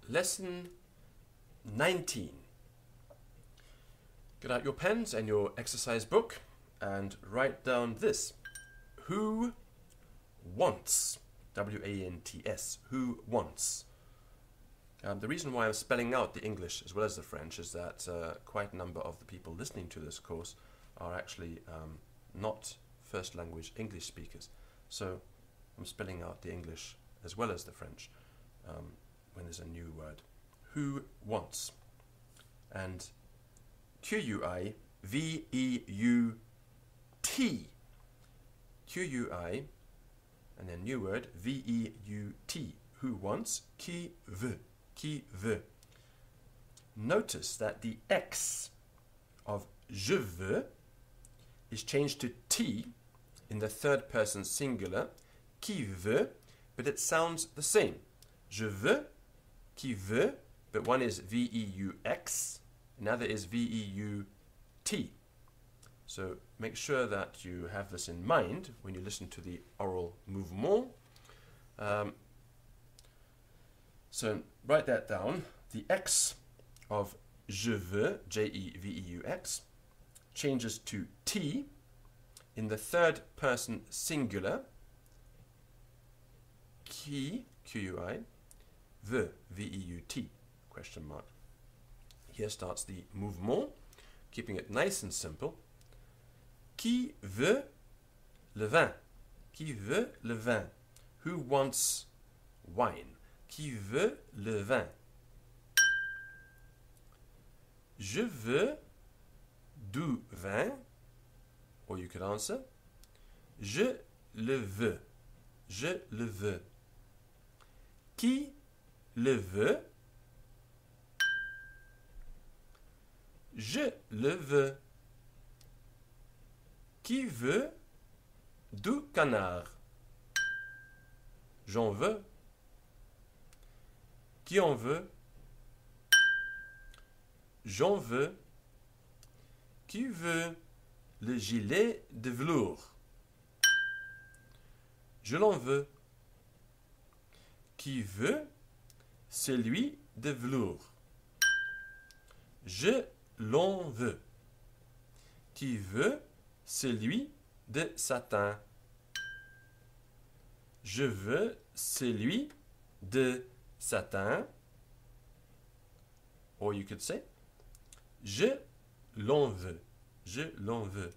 Lesson 19. Get out your pens and your exercise book and write down this. Who wants? W-A-N-T-S. Who wants? The reason why I'm spelling out the English as well as the French is that quite a number of the people listening to this course are actually not first language English speakers. So I'm spelling out the English as well as the French when there's a new word. Who wants? And Q-U-I-V-E-U-T. Q-U-I, and then new word, V-E-U-T. Who wants? Qui veut? Qui veut? Notice that the X of je veux is changed to T in the third person singular, qui veut, but it sounds the same. Je veux, qui veut, but one is V-E-U-X, another is V-E-U-T. So make sure that you have this in mind when you listen to the oral mouvement. So write that down. The X of je veux, J-E-V-E-U-X, changes to T in the third person singular, qui, Q-U-I, veut, V-E-U-T, question mark. Here starts the mouvement, keeping it nice and simple. Qui veut le vin? Qui veut le vin? Who wants wine? Qui veut le vin? Je veux du vin. Or you could answer, je le veux. Je le veux. Qui le veut? Je le veux. Qui veut du canard? J'en veux. Qui en veut? J'en veux. Qui veut le gilet de velours? Je l'en veux. Qui veut celui de velours? Je l'en veux. Qui veut celui de satin? Je veux celui de satin. Or you could say, je l'en veux. Je l'en veux.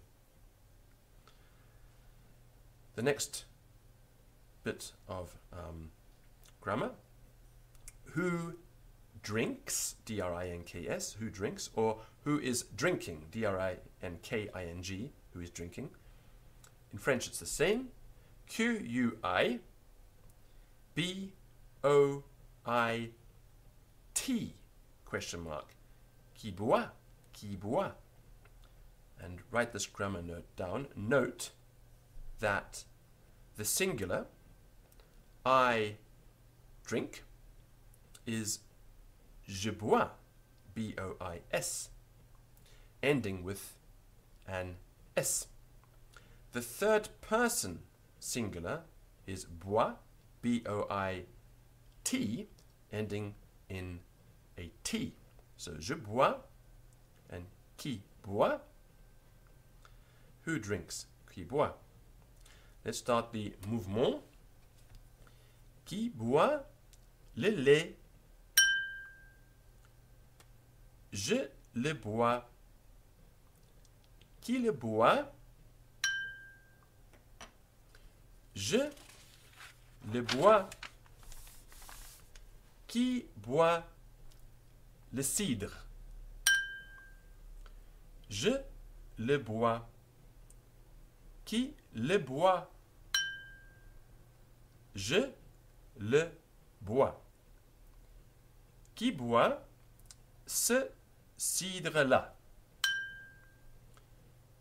The next bit of grammar. Who drinks? D-R-I-N-K-S. Who drinks? Or who is drinking? D-R-I-N-K-I-N-G. Who is drinking? In French it's the same. Q-U-I-B-O-I-T question mark. Qui boit? Qui boit? And write this grammar note down. Note that the singular, I drink, is je bois, B-O-I-S, ending with an S. The third person singular is bois, B-O-I-T, ending in a T. So je bois and qui boit. Who drinks? Qui boit? Let's start the mouvement. Qui boit le lait? Je le bois. Qui le boit? Je le bois. Qui boit le cidre? Je le bois. Qui le boit? Je le bois. Qui boit ce cidre-là?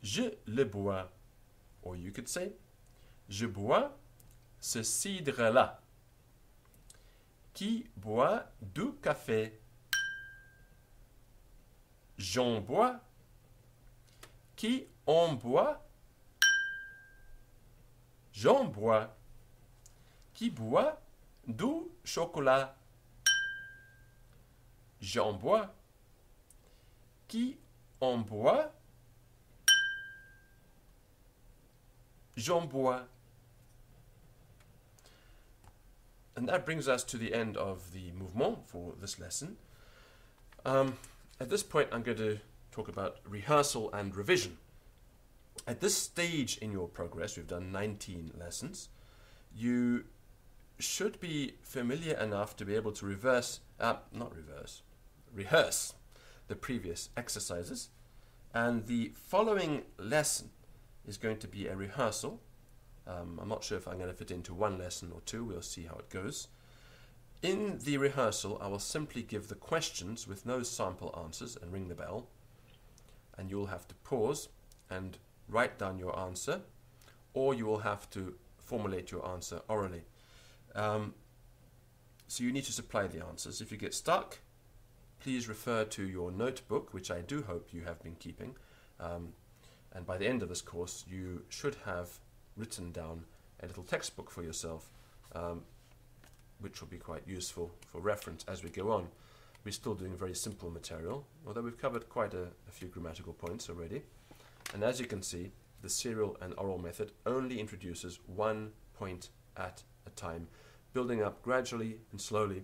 Je le bois. Or you could say, je bois ce cidre-là. Qui boit du café? J'en bois. Qui en boit? J'en bois. Qui boit du chocolat? j'en bois. Qui en boit? J'en bois. And that brings us to the end of the mouvement for this lesson. At this point, I'm going to talk about rehearsal and revision. At this stage in your progress, we've done 19 lessons. You should be familiar enough to be able to rehearse the previous exercises. And the following lesson is going to be a rehearsal. I'm not sure if I'm going to fit into one lesson or two. We'll see how it goes. In the rehearsal, I will simply give the questions with no sample answers and ring the bell. And you'll have to pause and write down your answer, or you will have to formulate your answer orally. So you need to supply the answers. If you get stuck, please refer to your notebook, which I do hope you have been keeping. And by the end of this course, you should have written down a little textbook for yourself, which will be quite useful for reference as we go on. We're still doing very simple material, although we've covered quite a few grammatical points already. And as you can see, the serial and oral method only introduces 1 point at a time, building up gradually and slowly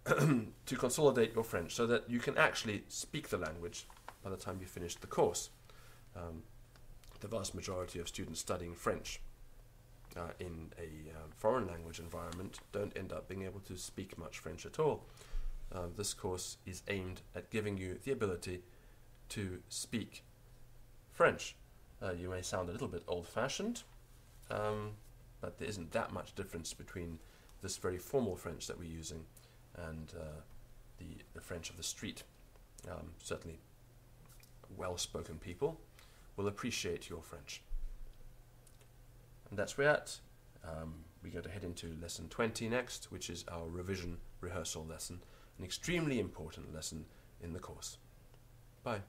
to consolidate your French so that you can actually speak the language by the time you finish the course. The vast majority of students studying French in a foreign language environment don't end up being able to speak much French at all. This course is aimed at giving you the ability to speak French. You may sound a little bit old-fashioned, but there isn't that much difference between this very formal French that we're using and the French of the street. Certainly well-spoken people will appreciate your French. And that's where we're at. We're going to head into lesson 20 next, which is our revision rehearsal lesson, an extremely important lesson in the course. Bye.